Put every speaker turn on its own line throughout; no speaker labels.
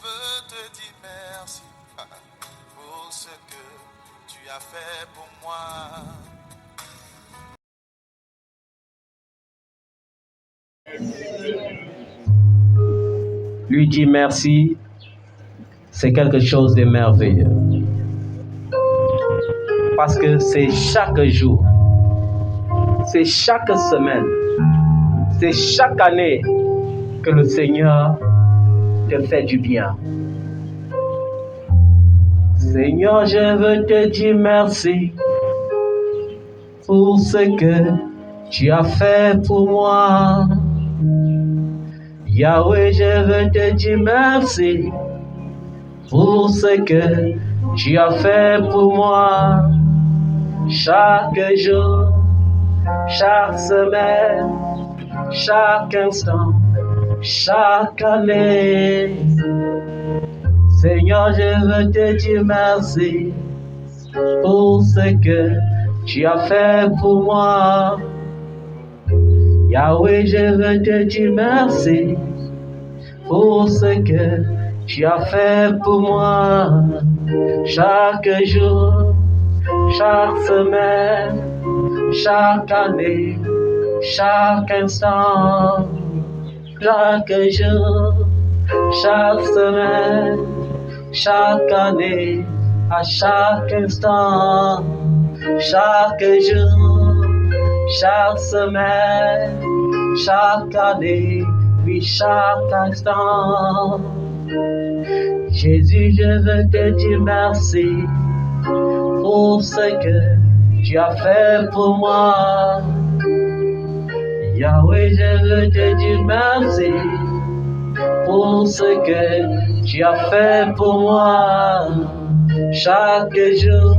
veux te dire merci pour ce que tu as fait pour moi.
Lui dire merci, c'est quelque chose de merveilleux. Parce que c'est chaque jour, c'est chaque semaine, c'est chaque année que le Seigneur te fait du bien. Seigneur, je veux te dire merci pour ce que tu as fait pour moi. Yahweh, je veux te dire merci pour ce que tu as fait pour moi. Chaque jour, chaque semaine, chaque instant, chaque année. Seigneur, je veux te dire merci pour ce que tu as fait pour moi. Yahweh, je veux te dire merci pour ce que tu as fait pour moi. Chaque jour, chaque semaine, chaque année, chaque instant, chaque jour, chaque semaine, chaque année, à chaque instant, chaque jour, chaque semaine, chaque année, puis chaque instant. Jésus, je veux te dire merci pour ce que tu as fait pour moi. Yahweh, je veux te dire merci pour ce que tu as fait pour moi. Chaque jour,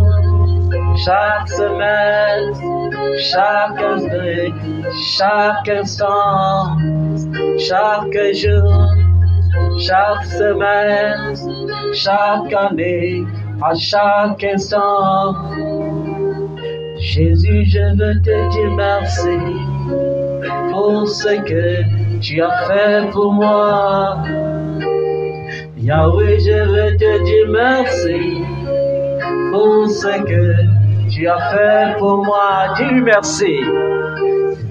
chaque semaine, chaque année, chaque instant, chaque jour, chaque semaine, chaque année, à chaque instant. Jésus, je veux te dire merci pour ce que tu as fait pour moi. Yahweh, je veux te dire merci pour ce que tu as fait pour moi. Dis-lui merci.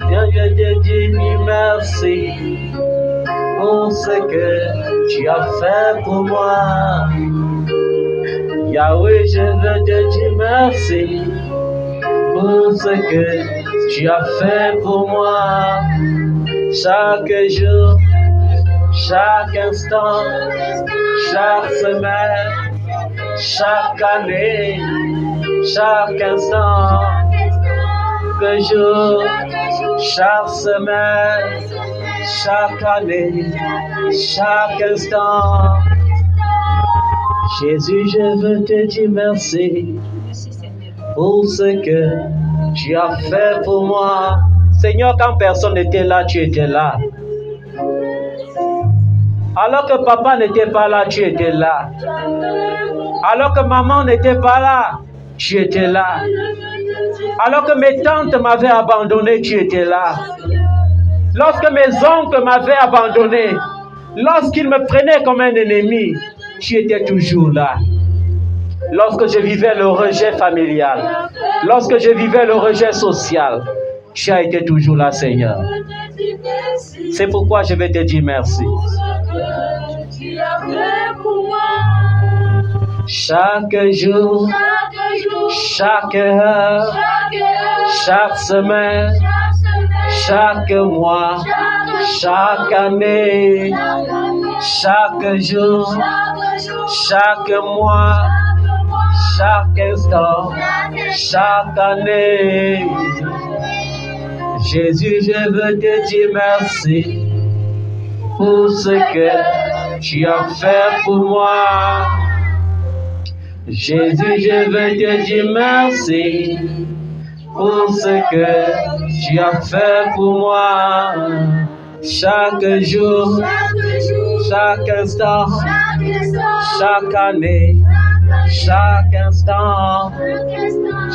Je veux te dire merci pour ce que tu as fait pour moi. Yahweh, je veux te dire merci pour ce que tu as fait pour moi. Chaque jour, chaque instant, chaque semaine, chaque année, chaque instant, chaque jour, chaque semaine, chaque année, chaque instant. Jésus, je veux te dire merci pour ce que tu as fait pour moi. Seigneur, quand personne n'était là, tu étais là. Alors que papa n'était pas là, tu étais là. Alors que maman n'était pas là, tu étais là. Alors que mes tantes m'avaient abandonné, tu étais là. Lorsque mes oncles m'avaient abandonné, lorsqu'ils me prenaient comme un ennemi, tu étais toujours là. Lorsque je vivais le rejet familial, lorsque je vivais le rejet social, tu as été toujours là, Seigneur. C'est pourquoi je vais te dire merci. Chaque jour, chaque heure, chaque semaine, chaque mois, chaque année, chaque jour, chaque mois, chaque instant, chaque année. Jésus, je veux te dire merci pour ce que tu as fait pour moi. Jésus, je veux te dire merci pour ce que tu as fait pour moi. Chaque jour, chaque instant, chaque année, chaque instant,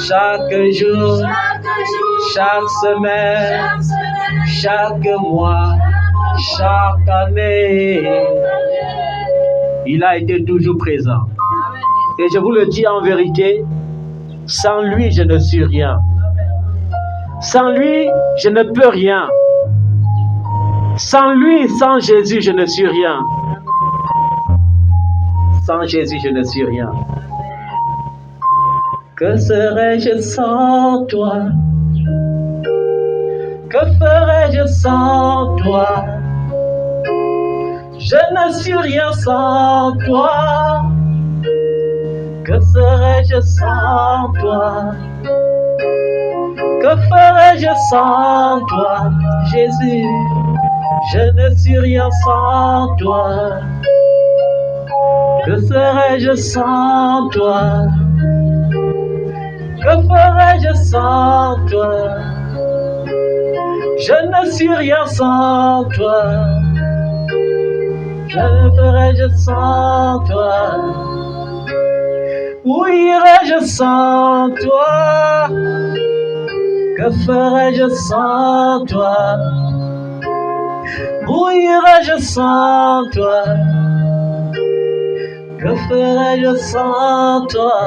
chaque jour, chaque semaine, chaque mois, chaque année. Il a été toujours présent. Et je vous le dis en vérité, sans lui, je ne suis rien. Sans lui, je ne peux rien. Sans lui, sans Jésus, je ne suis rien. Sans Jésus, je ne suis rien. Que serais-je sans toi? Que ferais-je sans toi? Je ne suis rien sans toi. Que serais-je sans toi? Que ferais-je sans toi, Jésus? Je ne suis rien sans toi. Que serais-je sans toi? Que ferais-je sans toi? Je ne suis rien sans toi. Que ferais-je sans toi? Où irais-je sans toi? Que ferais-je sans toi? Où irais-je sans toi? Que ferais-je sans toi?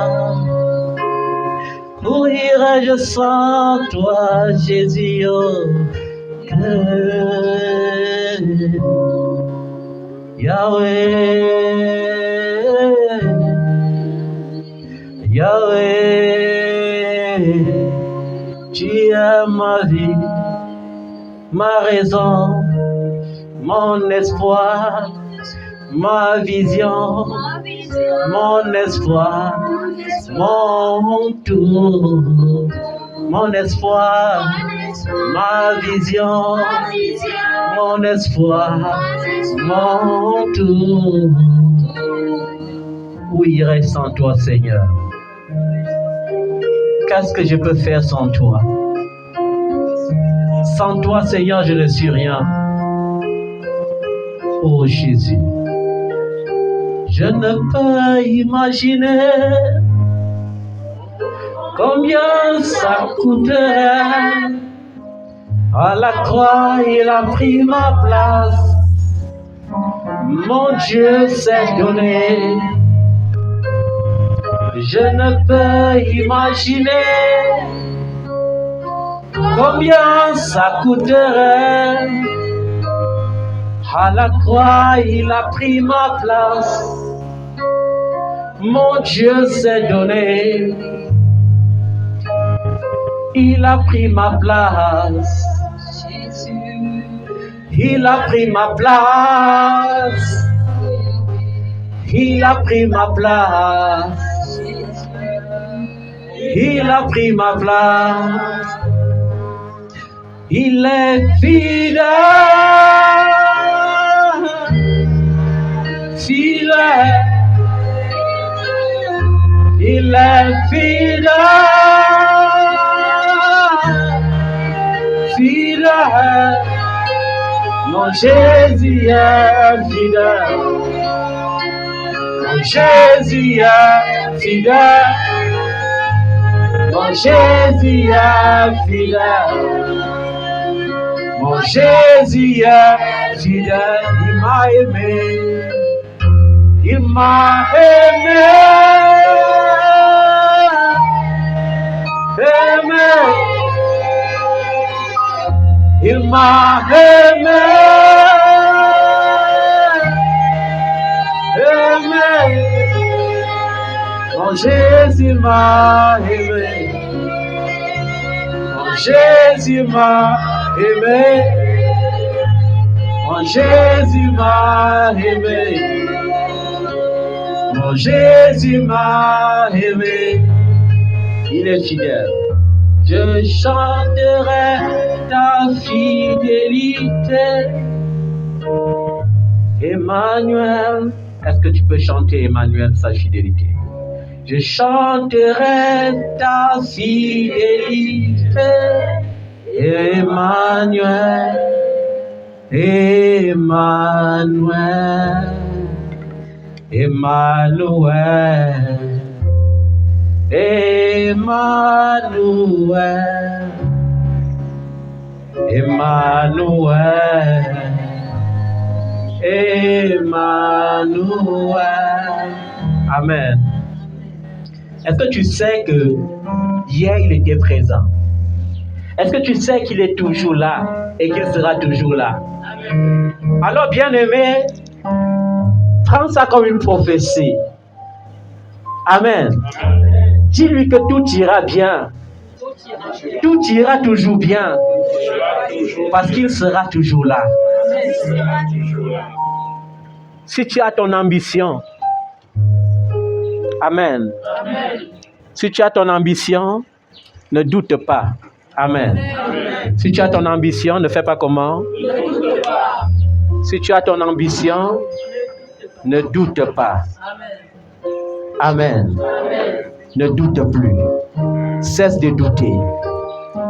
Où irais-je sans toi, Jésus? Oh, Yahweh, Yahweh, tu es ma vie, ma raison, mon espoir, ma vision, mon espoir, mon tout, mon espoir, ma vision, mon espoir, mon tout. Où irais sans toi, Seigneur? Qu'est-ce que je peux faire sans toi? Sans toi, Seigneur, je ne suis rien. Oh Jésus, je ne peux imaginer combien ça coûterait. À la croix, il a pris ma place. Mon Dieu s'est donné. Je ne peux imaginer combien ça coûterait. À la croix, il a pris ma place. Mon Dieu s'est donné. Il a pris ma place. Il a pris ma place. Il a pris ma place. Il a pris ma place. Il est fidèle. Fidèle. Il est fidèle. Fidèle. Mon Jésus est fidèle. Mon Jésus est fidèle. Mon Jésus est fidèle. Mon Jésus est fidèle. Il m'a aimé. Il m'a aimé. Aimé. Il m'a aimé. Aimé. Mon Jésus m'a aimé. Mon Jésus m'a aimé. Mon Jésus m'a aimé. Mon Jésus m'a aimé. Il est fidèle. Je chanterai ta fidélité. Emmanuel. Est-ce que tu peux chanter, Emmanuel, sa fidélité? Je chanterai ta fidélité. Emmanuel. Emmanuel. Emmanuel. Emmanuel. Emmanuel. Emmanuel. Amen. Est-ce que tu sais que hier il était présent? Est-ce que tu sais qu'il est toujours là et qu'il sera toujours là? Alors, bien-aimé, prends ça comme une prophétie. Amen. Dis-lui que tout ira bien. Tout ira toujours bien. Parce qu'il sera toujours là. Si tu as ton ambition, Amen. Si tu as ton ambition, ne doute pas. Amen. Si tu as ton ambition, ne fais pas comment? Si tu as ton ambition, ne doute pas. Amen. Ne doute plus. Cesse de douter.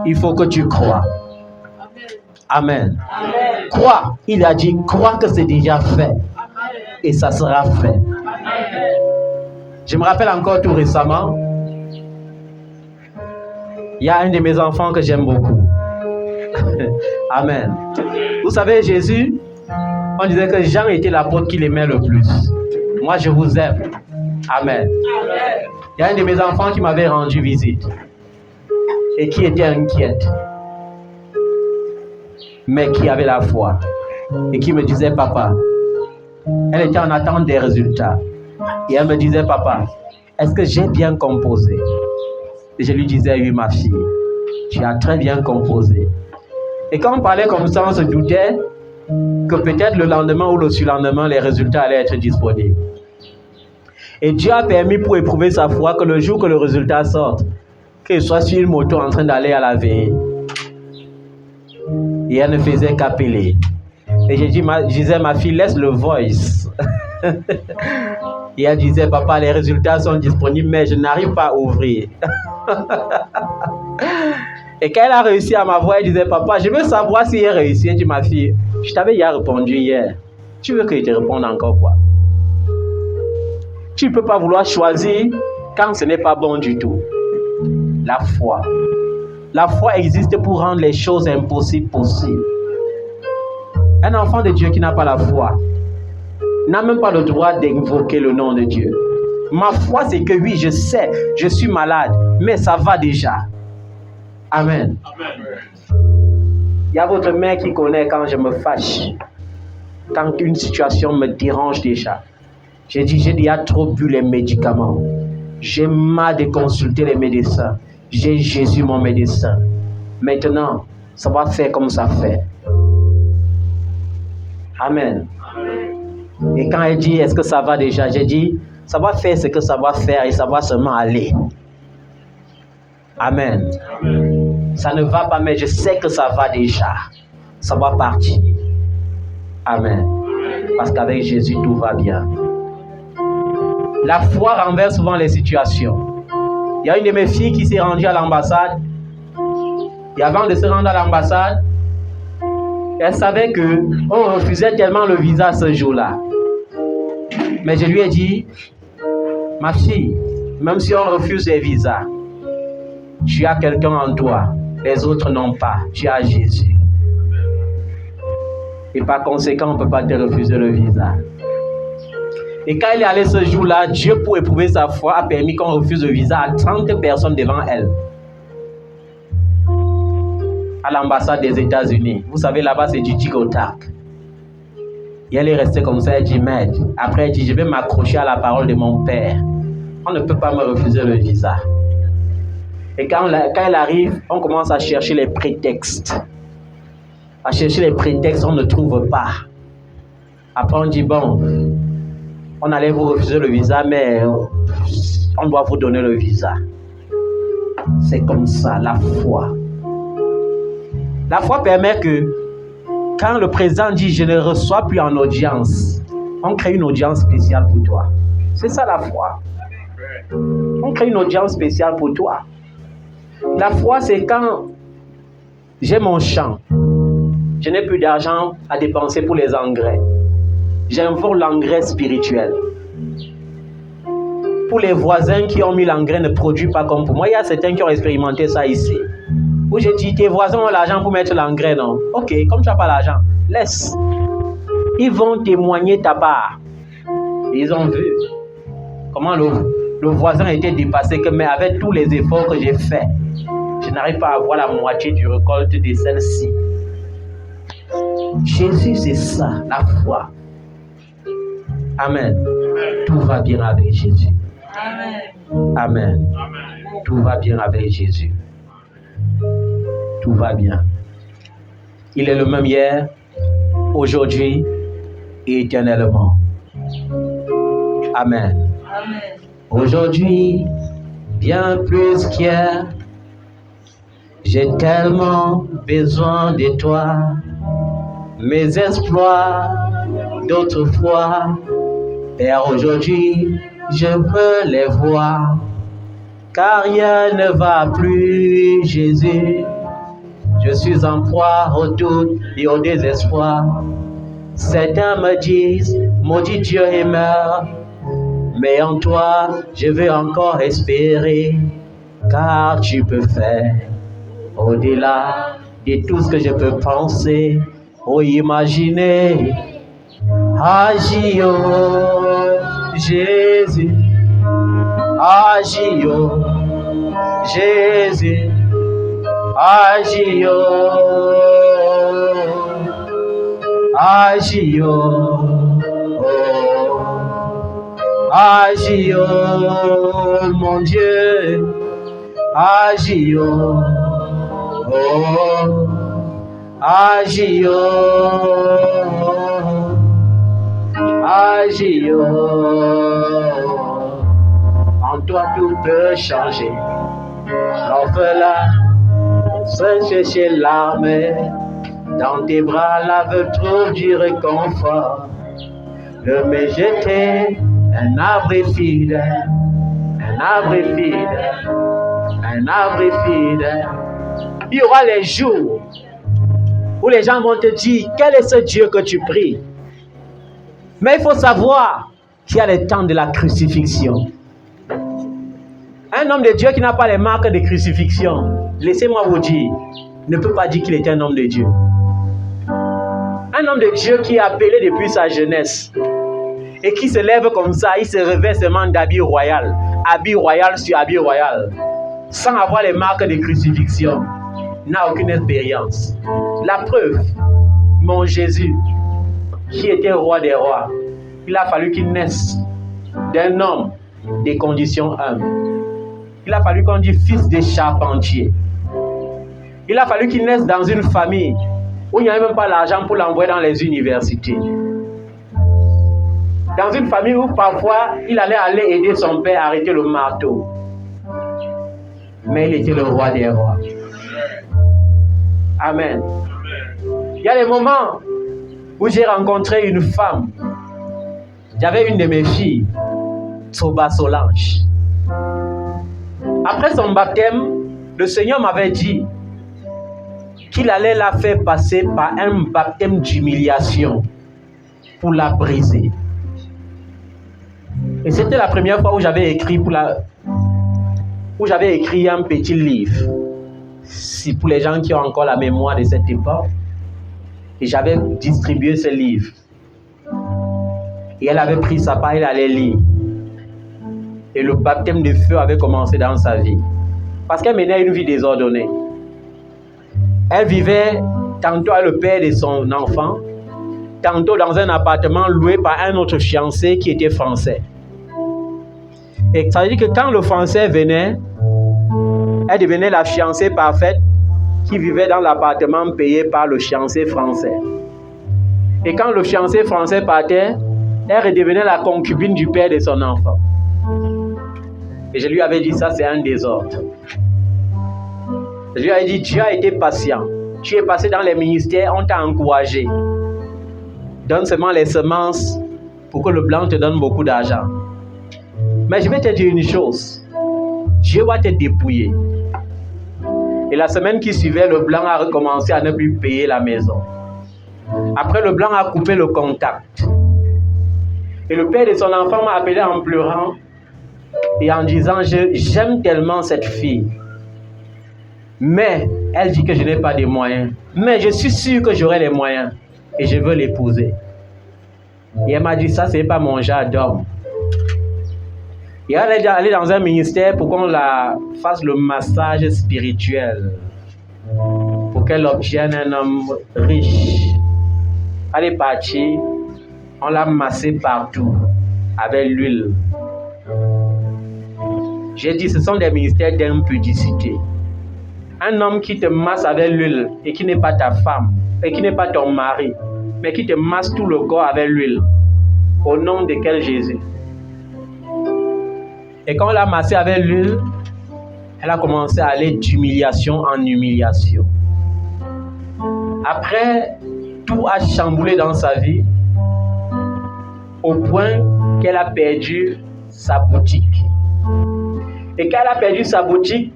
Il faut que tu crois. Amen. Crois. Il a dit, crois que c'est déjà fait. Et ça sera fait. Je me rappelle encore tout récemment, il y a un de mes enfants que j'aime beaucoup. Amen. Vous savez, Jésus, on disait que Jean était l'apôtre qu'il aimait le plus. Moi, je vous aime. Amen. Il y a un de mes enfants qui m'avait rendu visite et qui était inquiète, mais qui avait la foi et qui me disait, papa, elle était en attente des résultats. Et elle me disait, papa, est-ce que j'ai bien composé? Et je lui disais, oui, ma fille, tu as très bien composé. Et quand on parlait comme ça, on se doutait que peut-être le lendemain ou le surlendemain, les résultats allaient être disponibles. Et Dieu a permis pour éprouver sa foi que le jour que le résultat sorte, qu'il soit sur une moto en train d'aller à la veille. Et elle ne faisait qu'appeler. Et je disais, ma fille, laisse le voice. Et elle disait, papa, les résultats sont disponibles, mais je n'arrive pas à ouvrir. Et quand elle a réussi à m'avoir, elle disait, papa, je veux savoir si elle réussi. Elle dit, ma fille, je t'avais déjà répondu hier. Tu veux que je te réponde encore quoi? Tu ne peux pas vouloir choisir quand ce n'est pas bon du tout. La foi. La foi existe pour rendre les choses impossibles possibles. Un enfant de Dieu qui n'a pas la foi n'a même pas le droit d'invoquer le nom de Dieu. Ma foi, c'est que oui, je sais, je suis malade, mais ça va déjà. Amen. Il y a votre mère qui connaît quand je me fâche, quand une situation me dérange déjà. J'ai dit, j'ai déjà trop bu les médicaments. J'ai marre de consulter les médecins. J'ai Jésus, mon médecin. Maintenant, ça va faire comme ça fait. Amen. Et quand elle dit, est-ce que ça va déjà? J'ai dit, ça va faire ce que ça va faire et ça va seulement aller. Amen. Ça ne va pas, mais je sais que ça va déjà. Ça va partir. Amen. Parce qu'avec Jésus, tout va bien. La foi renverse souvent les situations. Il y a une de mes filles qui s'est rendue à l'ambassade. Et avant de se rendre à l'ambassade, elle savait qu'on refusait tellement le visa ce jour-là. Mais je lui ai dit, ma fille, même si on refuse les visas, tu as quelqu'un en toi, les autres n'ont pas. Tu as Jésus. Et par conséquent, on ne peut pas te refuser le visa. Et quand elle est allée ce jour-là, Dieu, pour éprouver sa foi, a permis qu'on refuse le visa à 30 personnes devant elle. À l'ambassade des États-Unis. Vous savez, là-bas, c'est du tic au tac. Et elle est restée comme ça, elle dit, mais après, elle dit, je vais m'accrocher à la parole de mon père. On ne peut pas me refuser le visa. Et quand elle arrive, on commence à chercher les prétextes. À chercher les prétextes, on ne trouve pas. Après, on dit, bon, on allait vous refuser le visa, mais on doit vous donner le visa. C'est comme ça, la foi. La foi permet que quand le président dit « je ne reçois plus en audience », on crée une audience spéciale pour toi. C'est ça la foi. On crée une audience spéciale pour toi. La foi, c'est quand j'ai mon champ, je n'ai plus d'argent à dépenser pour les engrais. J'invoque l'engrais spirituel. Pour les voisins qui ont mis l'engrais ne produit pas comme pour moi. Il y a certains qui ont expérimenté ça ici. Où j'ai dit, tes voisins ont l'argent pour mettre l'engrais, non? Ok, comme tu n'as pas l'argent, laisse. ils vont témoigner ta part. Ils ont vu comment le voisin était dépassé, mais avec tous les efforts que j'ai faits, je n'arrive pas à avoir la moitié du récolte de celle-ci. Jésus, c'est ça, la foi. Amen. Tout va bien avec Jésus. Amen. Tout va bien avec Jésus. Tout va bien. Il est le même hier, aujourd'hui et éternellement. Amen. Aujourd'hui, bien plus qu'hier, j'ai tellement besoin de toi. Mes exploits d'autrefois, Père, aujourd'hui, je veux les voir. Car rien ne va plus, Jésus. Je suis en proie au doute et au désespoir. Certains me disent, maudit Dieu et meurt. Mais en toi, je veux encore espérer. Car tu peux faire au-delà de tout ce que je peux penser ou imaginer. Agis, oh Jésus. Agis, oh Jésus. Agis, oh. Agis, oh. Agis, oh mon Dieu. Agis, oh. Agis, oh. Agis, oh. En toi tout peut changer. L'orphelin se chercher l'arme. Dans tes bras la veuve trouve du réconfort. Le me jeter un arbre fidèle. Un arbre fidèle. Un arbre fidèle. Il y aura les jours où les gens vont te dire quel est ce Dieu que tu pries. Mais il faut savoir qu'il y a le temps de la crucifixion. Un homme de Dieu qui n'a pas les marques de crucifixion, laissez-moi vous dire, ne peut pas dire qu'il est un homme de Dieu. Un homme de Dieu qui est appelé depuis sa jeunesse et qui se lève comme ça, il se revêt seulement d'habit royal sur habit royal, sans avoir les marques de crucifixion, n'a aucune expérience. La preuve, mon Jésus, qui était roi des rois, il a fallu qu'il naisse d'un homme des conditions humbles. Il a fallu qu'on dise fils de charpentier. Il a fallu qu'il naisse dans une famille où il n'y avait même pas l'argent pour l'envoyer dans les universités. Dans une famille où parfois il allait aller aider son père à arrêter le marteau. Mais il était le roi des rois. Amen. Il y a des moments où j'ai rencontré une femme. J'avais une de mes filles, Soba Solange. Après son baptême, le Seigneur m'avait dit qu'il allait la faire passer par un baptême d'humiliation pour la briser. Et c'était la première fois où j'avais écrit un petit livre. Si pour les gens qui ont encore la mémoire de cette époque, et j'avais distribué ce livre. Et elle avait pris sa part, elle allait lire. Et le baptême de feu avait commencé dans sa vie. Parce qu'elle menait une vie désordonnée. Elle vivait tantôt avec le père de son enfant, tantôt dans un appartement loué par un autre fiancé qui était français. Et ça veut dire que quand le français venait, elle devenait la fiancée parfaite qui vivait dans l'appartement payé par le fiancé français. Et quand le fiancé français partait, elle redevenait la concubine du père de son enfant. Et je lui avais dit, ça c'est un désordre. Je lui avais dit, Dieu a été patient. Tu es passé dans les ministères, on t'a encouragé. Donne seulement les semences pour que le blanc te donne beaucoup d'argent. Mais je vais te dire une chose. Dieu va te dépouiller. Et la semaine qui suivait, le blanc a recommencé à ne plus payer la maison. Après, le blanc a coupé le contact. Et le père de son enfant m'a appelé en pleurant et en disant, j'aime tellement cette fille. Mais elle dit que je n'ai pas de moyens. Mais je suis sûr que j'aurai les moyens et je veux l'épouser. Et elle m'a dit, ça, c'est pas mon genre d'homme. Et elle est allée dans un ministère pour qu'on la fasse le massage spirituel. Pour qu'elle obtienne un homme riche. Elle est partie, on l'a massée partout avec l'huile. J'ai dit, ce sont des ministères d'impudicité. Un homme qui te masse avec l'huile et qui n'est pas ta femme, et qui n'est pas ton mari, mais qui te masse tout le corps avec l'huile. Au nom de quel Jésus? Et quand on l'a massée avec l'huile, elle a commencé à aller d'humiliation en humiliation. Après, tout a chamboulé dans sa vie, au point qu'elle a perdu sa boutique. Et quand elle a perdu sa boutique,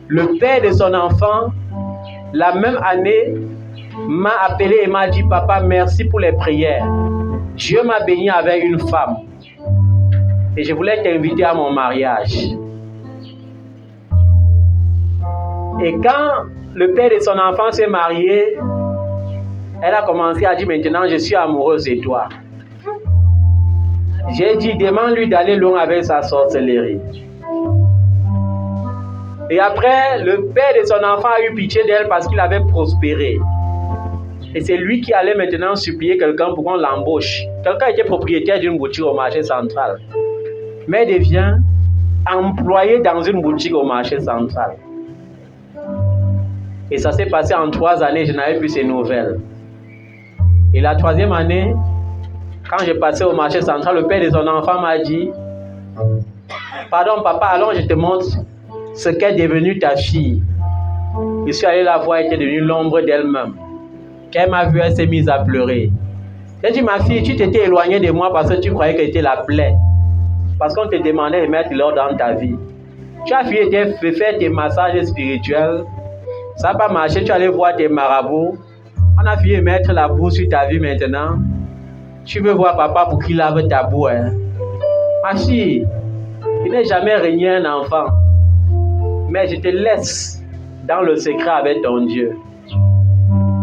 le père de son enfant, la même année, m'a appelé et m'a dit, papa, merci pour les prières. Dieu m'a béni avec une femme. Et je voulais t'inviter à mon mariage. Et quand le père de son enfant s'est marié, elle a commencé à dire, maintenant je suis amoureuse de toi. J'ai dit, demande-lui d'aller loin avec sa sorcellerie. Et après, le père de son enfant a eu pitié d'elle parce qu'il avait prospéré. Et c'est lui qui allait maintenant supplier quelqu'un pour qu'on l'embauche. Quelqu'un était propriétaire d'une boutique au marché central. Mais il devient employé dans une boutique au marché central. Et ça s'est passé en 3 années, je n'avais plus ses nouvelles. Et la 3e année, quand j'ai passé au marché central, le père de son enfant m'a dit, pardon papa, allons je te montre ce qu'est devenue ta fille. Je suis allé la voir, elle était devenue l'ombre d'elle-même. Quand elle m'a vu, elle s'est mise à pleurer. J'ai dit, ma fille, tu t'étais éloignée de moi parce que tu croyais que j'étais la plaie. Parce qu'on te demandait de mettre l'ordre dans ta vie. Tu as fait faire tes massages spirituels. Ça n'a pas marché, tu allais voir tes marabouts. On a fini de mettre la boue sur ta vie maintenant. Tu veux voir papa pour qu'il lave ta boue. Hein? Ma fille, il n'est jamais régné un enfant. Mais je te laisse dans le secret avec ton Dieu.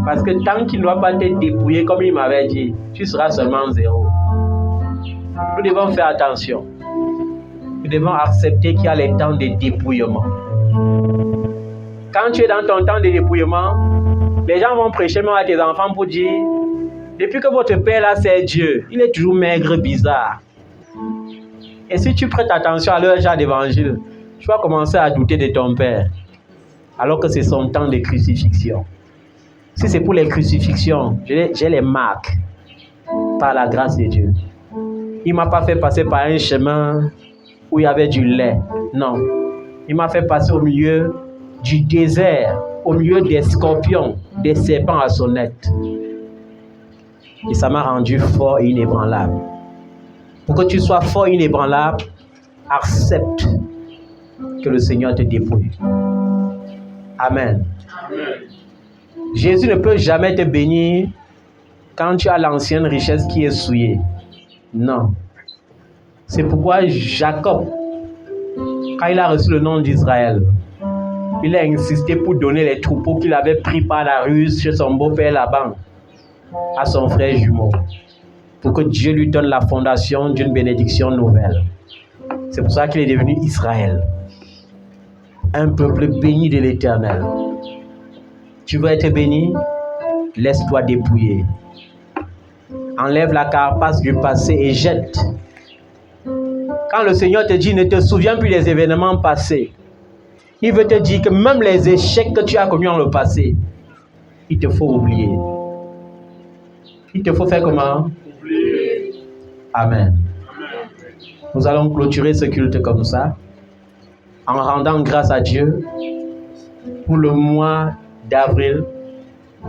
Parce que tant qu'il ne doit pas te dépouiller comme il m'avait dit, tu seras seulement 0. Nous devons faire attention. Nous devons accepter qu'il y a les temps de dépouillement. Quand tu es dans ton temps de dépouillement, les gens vont prêcher même à tes enfants pour dire, depuis que votre père là c'est Dieu, il est toujours maigre, bizarre. Et si tu prêtes attention à leur genre d'évangile, tu vas commencer à douter de ton père, alors que c'est son temps de crucifixion. Si c'est pour les crucifixions, j'ai les marques par la grâce de Dieu. Il ne m'a pas fait passer par un chemin où il y avait du lait. Non. Il m'a fait passer au milieu du désert, au milieu des scorpions, des serpents à sonnette. Et ça m'a rendu fort et inébranlable. Pour que tu sois fort et inébranlable, accepte que le Seigneur te dépouille. Amen. Amen. Jésus ne peut jamais te bénir quand tu as l'ancienne richesse qui est souillée. Non. C'est pourquoi Jacob, quand il a reçu le nom d'Israël, il a insisté pour donner les troupeaux qu'il avait pris par la ruse chez son beau-père Laban à son frère jumeau, pour que Dieu lui donne la fondation d'une bénédiction nouvelle. C'est pour ça qu'il est devenu Israël, un peuple béni de l'Éternel. Tu veux être béni? Laisse-toi dépouiller. Enlève la carapace du passé et jette. Quand le Seigneur te dit, ne te souviens plus des événements passés, il veut te dire que même les échecs que tu as connus dans le passé, il te faut oublier. Il te faut faire comment? Oublier. Amen. Nous allons clôturer ce culte comme ça, en rendant grâce à Dieu pour le mois d'avril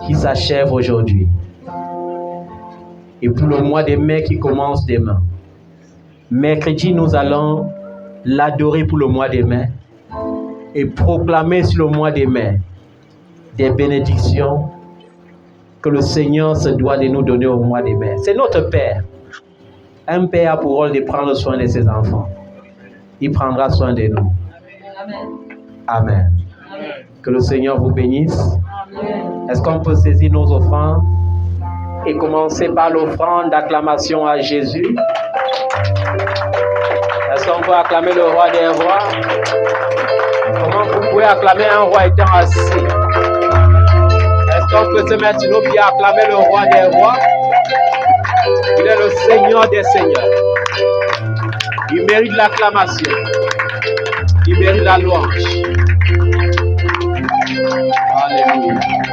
qui s'achève aujourd'hui et pour le mois de mai qui commence demain. Mercredi, nous allons l'adorer pour le mois de mai et proclamer sur le mois de mai des bénédictions que le Seigneur se doit de nous donner au mois de mai. C'est notre Père. Un Père a pour rôle de prendre soin de ses enfants. Il prendra soin de nous. Amen. Amen. Amen. Que le Seigneur vous bénisse. Amen. Est-ce qu'on peut saisir nos offrandes et commencer par l'offrande d'acclamation à Jésus. Est-ce qu'on peut acclamer le roi des rois? Comment vous pouvez acclamer un roi étant assis? Est-ce qu'on peut se mettre sur nos pieds à acclamer le roi des rois? Il est le Seigneur des seigneurs. Il mérite l'acclamation. Il mérite la louange. Alléluia.